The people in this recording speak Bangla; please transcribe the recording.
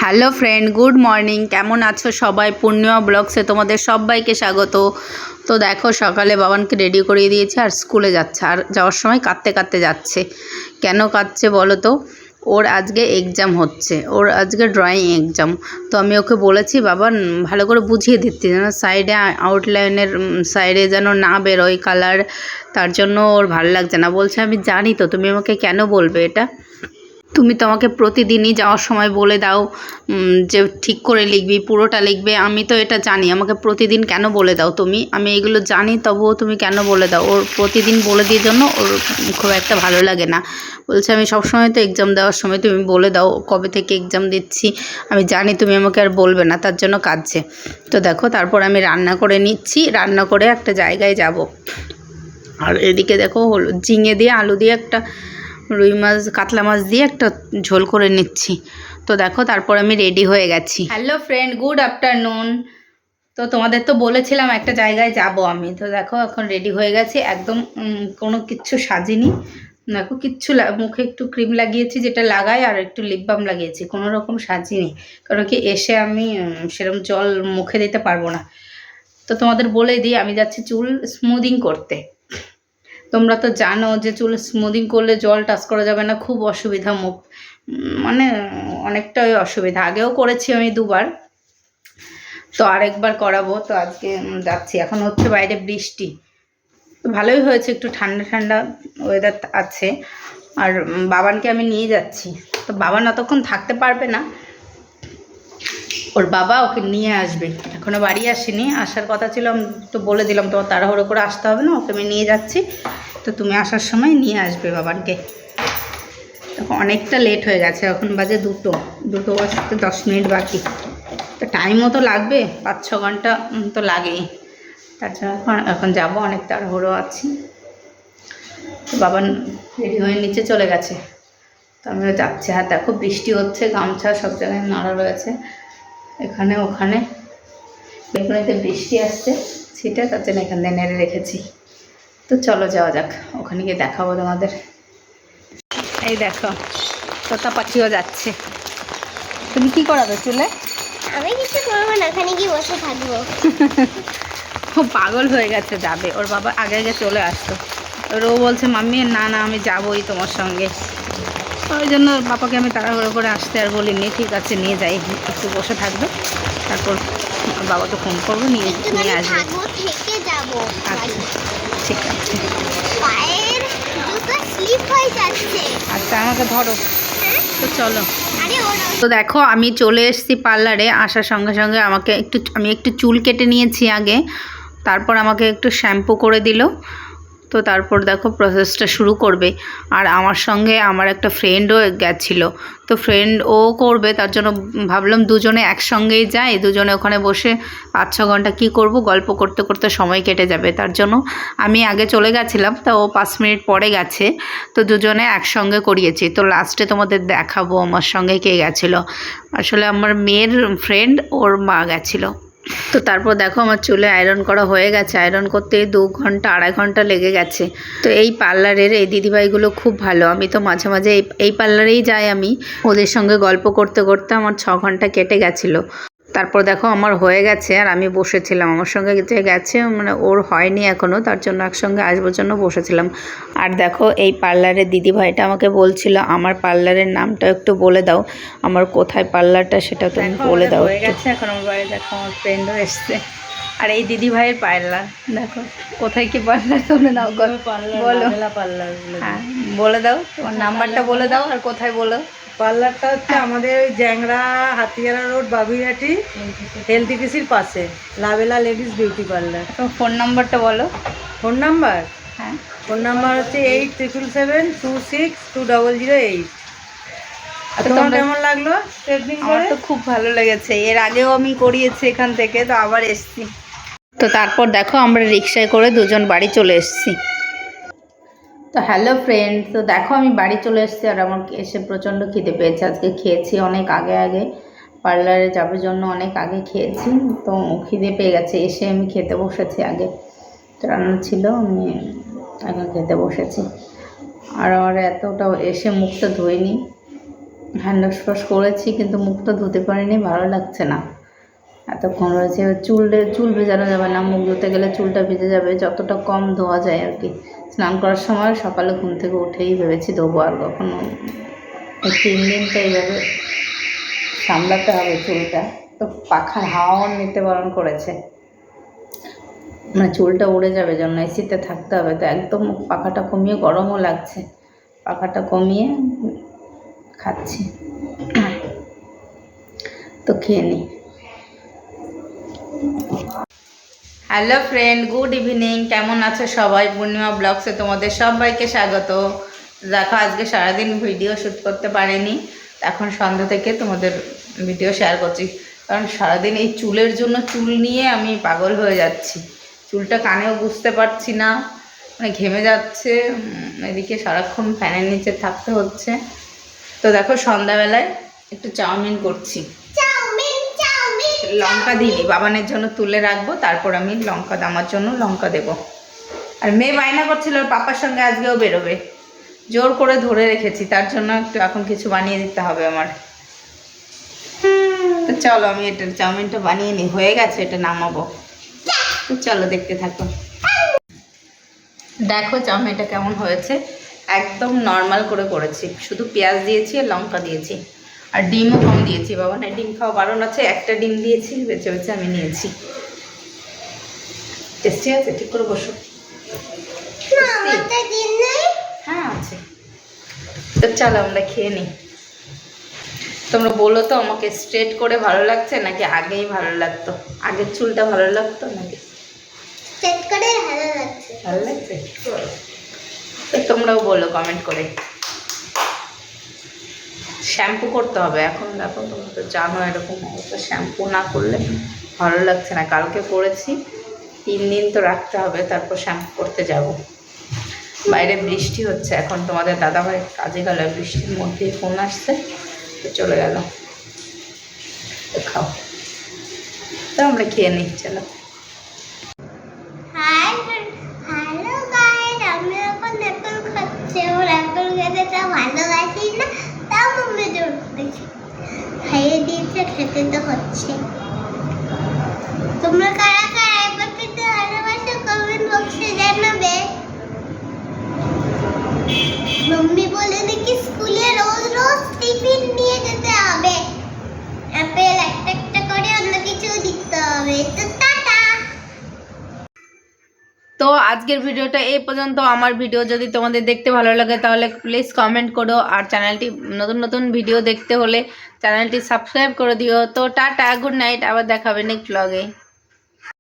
Hello friend, good morning. কেমন আছো সবাই? পূর্ণিমা ব্লগসে তোমাদের সবাইকে স্বাগত। তো দেখো, সকালে বাবানকে রেডি করিয়ে দিয়েছে আর স্কুলে যাচ্ছে, আর যাওয়ার সময় কাঁদতে কাঁদতে যাচ্ছে। কেন কাঁদছে বলো তো? ওর আজকে এক্সাম হচ্ছে, ওর আজকে ড্রয়িং এক্সাম। তো আমি ওকে বলেছি বাবা ভালো করে বুঝিয়ে দিচ্ছি যেন সাইডে আউটলাইনের সাইডে যেন না বেরোয় কালার, তার জন্য ওর ভালো লাগছে না। বলছে আমি জানি তো, তুমি আমাকে কেন বলবে এটা? তুমি তো আমাকে প্রতিদিনই যাওয়ার সময় বলে দাও যে ঠিক করে লিখবি, পুরোটা লিখবে। আমি তো এটা জানি, আমাকে প্রতিদিন কেন বলে দাও তুমি? আমি এগুলো জানি, তবুও তুমি কেন বলে দাও? ওর প্রতিদিন বলে দিয়ে জন্য ওর খুব একটা ভালো লাগে না। বলছে আমি সবসময় তো এক্সাম দেওয়ার সময় তুমি বলে দাও কবে থেকে এক্সাম দিচ্ছি, আমি জানি তুমি আমাকে আর বলবে না, তার জন্য কাঁদছে। তো দেখো, তারপর আমি রান্না করে নিচ্ছি, রান্না করে একটা জায়গায় যাব। আর এদিকে দেখো ঝিঙে দিয়ে আলু দিয়ে একটা রুই মাছ কাতলা মাছ দিয়ে একটা ঝোল করে নিচ্ছি। তো দেখো, তারপর আমি রেডি হয়ে গেছি। Hello friend, good afternoon. তো তোমাদের তো বলেছিলাম একটা জায়গায় যাব আমি। তো দেখো এখন রেডি হয়ে গেছি একদম, কোনো কিচ্ছু সাজিনি। দেখো কিচ্ছু মুখে একটু ক্রিম লাগিয়েছি যেটা লাগাই, আর একটু লিপ বাম লাগিয়েছি, কোনো রকম সাজিনি। কারণ কি এসে আমি সেরকম জল মুখে দিতে পারবো না। তো তোমাদের বলে দিই, আমি যাচ্ছি চুল স্মুদিং করতে। তোমরা তো জানো যে চুল স্মুদিং করলে জল টাচ করা যাবে না, খুব অসুবিধা। মুখ মানে অনেকটাই অসুবিধা। আগেও করেছি আমি দুবার, তো আরেকবার করাবো। তো আজকে যাচ্ছি। এখন হচ্ছে বাইরে বৃষ্টি, তো ভালোই হয়েছে, একটু ঠান্ডা ঠান্ডা ওয়েদার আছে। আর বাবানকে আমি নিয়ে যাচ্ছি। তো বাবা অতক্ষণ থাকতে পারবে না, ওর বাবা ওকে নিয়ে আসবে। এখনও বাড়ি আসেনি, আসার কথা ছিল। আমি তো বলে দিলাম তোমার তাড়াহুড়ো করে আসতে হবে না, ওকে আমি নিয়ে যাচ্ছি। তো তুমি আসার সময় নিয়ে আসবে বাবানকে। তখন অনেকটা লেট হয়ে গেছে, এখন বাজে দুটো বাজতে 10 মিনিট বাকি। তো টাইমও তো লাগবে, 5-6 ঘন্টা তো লাগেই। তার জন্য এখন যাবো, অনেক তাড়াহুড়ো আছি। তো বাবা রেডি হয়ে নিচে চলে গেছে, তো আমিও যাচ্ছি। আর দেখো বৃষ্টি হচ্ছে, গামছা সব জায়গায় নাড়া রয়েছে, এখানে ওখানে। বেগুনিতে বৃষ্টি আসছে ছিটে, তার জন্য এখান দিয়ে নেড়ে রেখেছি। তো চলো যাওয়া যাক, ওখানে গিয়ে দেখাবো তোমাদের। এই দেখো তোতা পাখিও যাচ্ছে। তুমি কি করাবে চুলে? আমি কিছু করবো না, ওখানে গিয়ে বসে থাকবো। ও পাগল হয়ে গেছে, যাবে। ওর বাবা আগে আগে চলে আসতো, ওর ও বলছে মাম্মি না না আমি যাবোই তোমার সঙ্গে। ওই জন্য বাবাকে আমি তাড়াহুড়ো করে আসতে আর বলিনি। ঠিক আছে নিয়ে যাই, একটু বসে থাকবে, তারপর বাবাকে ফোন করবো, নিয়ে আসবে। থেকে যাবো। আচ্ছা ঠিক আছে। পায়ের জুতো স্লিপ হয়ে যাচ্ছে। আচ্ছা আমাকে ধরো। তো চলো। আরে তো দেখো আমি চলে এসেছি পার্লারে। আসার সঙ্গে সঙ্গে আমি একটু চুল কেটে নিয়েছি আগে, তারপর আমাকে একটু শ্যাম্পু করে দিল। তো তারপর দেখো প্রসেসটা শুরু করবে। আর আমার সঙ্গে আমার একটা ফ্রেন্ডও গেছিলো, তো ফ্রেন্ড ও করবে, তার জন্য ভাবলাম দুজনে একসঙ্গেই যাই। দুজনে ওখানে বসে 5-6 ঘন্টা কী করব, গল্প করতে করতে সময় কেটে যাবে। তার জন্য আমি আগে চলে গেছিলাম, তা ও 5 মিনিট পরে গেছে। তো দুজনে একসঙ্গে করিয়েছি। তো লাস্টে তোমাদের দেখাবো আমার সঙ্গে কে গেছিলো। আসলে আমার মেয়ের ফ্রেন্ড, ওর মা গেছিলো। তো তারপর দেখো আমার চুলে আয়রন করা হয়ে গেছে। আয়রন করতে 2 ঘন্টা 2.5 ঘন্টা লেগে গেছে। তো এই পার্লারের এই দিদিভাইগুলো খুব ভালো। আমি তো মাঝে মাঝে এই পার্লারেই যাই। আমি ওদের সঙ্গে গল্প করতে করতে আমার 6 ঘন্টা কেটে গেছিলো। তারপর দেখো আমার হয়ে গেছে, আর আমি বসেছিলাম। আমার সঙ্গে যে গেছে মানে ওর হয়নি এখনও, তার জন্য একসঙ্গে আসবার জন্য বসেছিলাম। আর দেখো এই পার্লারের দিদিভাইটা আমাকে বলছিল আমার পার্লারের নামটা একটু বলে দাও, আমার কোথায় পার্লারটা সেটা তুমি বলে দাও। হয়ে গেছে, এখন আমার বাড়ি দেখো আমার ফ্রেন্ডও এসছে। আর এই দিদিভাইয়ের পার্লার দেখো, কোথায় কি পার্লার তোমরা নাও বলো। পার্লার হ্যাঁ বলে দাও, তোমার নাম্বারটা বলে দাও, আর কোথায় বলো। পার্লারটা হচ্ছে আমাদের ওই জ্যাংরা হাতিয়ারা রোড বাবুইহাটি এলটিটিসির পাশে লাভেলা লেডিস বিউটি পার্লার। তোমার ফোন নাম্বারটা বলো। ফোন নাম্বার হ্যাঁ হচ্ছে 8777262008। আর তোমার কেমন লাগলো ট্রেনিং আমার করে? তো খুব ভালো লেগেছে, এর আগেও আমি করিয়েছি এখান থেকে, তো আবার এসছি। তো তারপর দেখো আমরা রিক্সায় করে দুজন বাড়ি চলে এসেছি। তো হ্যালো ফ্রেন্ড, তো দেখো আমি বাড়ি চলে এসেছি। আর আমার এসে প্রচণ্ড খিদে পেয়েছে। আজকে খেয়েছি অনেক আগে পার্লারে যাবার জন্য অনেক আগে খেয়েছি, তো খিদে পেয়ে গেছে। এসে আমি খেতে বসেছি, আগে তো রান্না ছিল, আমি আগে খেতে বসেছি। আর আমার এতটা এসে মুখটা ধুইনি, হ্যান্ড ওয়াশ করেছি কিন্তু মুখটা ধুতে পারিনি, ভালো লাগছে না, এতক্ষণ রয়েছে। চুল ভেজানো যাবে না, মুখ ধুতে গেলে চুলটা ভিজে যাবে, যতটা কম ধোয়া যায় আর কি। স্নান করার সময় সকালে ঘুম থেকে উঠেই ভেবেছি ধোবো, আর কখনো এই 3 দিনটা এইভাবে সামলাতে হবে চুলটা। তো পাখার হাওয়াও নিতে বারণ করেছে, মানে চুলটা উড়ে যাবে জন্য এসিতে থাকতে হবে। তো একদম পাখাটা কমিয়ে, গরমও লাগছে, পাখাটা কমিয়ে খাচ্ছি। তো খেয়ে নিই। হ্যালো ফ্রেন্ড, গুড ইভিনিং, কেমন আছো সবাই? পূর্ণিমা ব্লগসে তোমাদের সবাইকে স্বাগত। দেখো আজকে সারাদিন ভিডিও শ্যুট করতে পারিনি, এখন সন্ধ্যা থেকে তোমাদের ভিডিও শেয়ার করছি, কারণ সারাদিন এই চুলের জন্য চুল নিয়ে আমি পাগল হয়ে যাচ্ছি। চুলটা কানেও বুঝতে পারছি না, মানে ঘেমে যাচ্ছে, এদিকে সারাক্ষণ ফ্যানের নিচে থাকতে হচ্ছে। তো দেখো সন্ধ্যাবেলায় একটু চাউমিন করছি, লঙ্কা দিইনি, বাবানের জন্য তুলে রাখবো, তারপর আমি আমার জন্য লঙ্কা দেব। আর মেয়ে বায়না করছিল ওর পাপার সঙ্গে আজকেও বেরোবে, জোর করে ধরে রেখেছি, তার জন্য একটু এখন কিছু বানিয়ে দিতে হবে আমার। তো চলো আমি এটা চাউমিনটা বানিয়ে নিই, হয়ে গেছে, এটা নামাবো। তো চলো দেখতে থাকো। দেখো চাউমিনটা কেমন হয়েছে, একদম নর্মাল করে করেছি, শুধু পেঁয়াজ দিয়েছি আর লঙ্কা দিয়েছি, আর ডিমও কম দিয়েছি। বাবা না ডিম খাওয়া বারণ আছে, একটা ডিম দিয়েছি, বেছে বেছে আমি নিয়েছি। টেস্টি আছে, ঠিক করে বসো। হ্যাঁ আছে। তো চলো আমরা খেয়ে নিই। তোমরা বলো তো আমাকে স্ট্রেট করে ভালো লাগছে নাকি আগেই ভালো লাগতো? আগের চুলটা ভালো লাগতো নাকি স্ট্রেট করে ভালো লাগছে? ভালো লাগছে। তো তোমরাও বলো কমেন্ট করে। শ্যাম্পু করতে হবে এখন, দেখো তোমরা তো জানো এরকম অবস্থা, শ্যাম্পু না করলে ভালো লাগছে না। কালকে করেছি, 3 দিন তো রাখতে হবে, তারপর শ্যাম্পু করতে যাব। বাইরে বৃষ্টি হচ্ছে এখন, তোমাদের দাদাভাই কাজে গেল, বৃষ্টির মধ্যেই ফোন আসছে, তো চলে গেল। তো খাও, তো আমরা খেয়ে নিই, চলো। হ্যালো গাইস, আমি এখন অ্যাপেল খাচ্ছি। ওর অ্যাপেল খেতে তা ভালোবাসি না, তাও মম্মি জোর করেছে খাইয়ে দিয়েছে, খেতে তো হচ্ছে। তোমরা কারা কারা অ্যাপেল খেতে ভালোবাসো কমেন্ট বক্সে জানাবে। মম্মি বলে নাকি স্কুলে রোজ রোজ টিফিন নিয়ে যেতে হবে, অ্যাপেল একটা একটা করে অন্য কিছু দিতে হবে। তো টাটা। তো আজকের ভিডিওটা এই পর্যন্ত। আমার ভিডিও যদি তোমাদের দেখতে ভালো লাগে তাহলে প্লিজ কমেন্ট করো, আর চ্যানেলটি নতুন নতুন ভিডিও দেখতে হলে চ্যানেলটি সাবস্ক্রাইব করে দিও। তো টাটা, গুড নাইট, আবার দেখা হবে নেক্সট ব্লগে।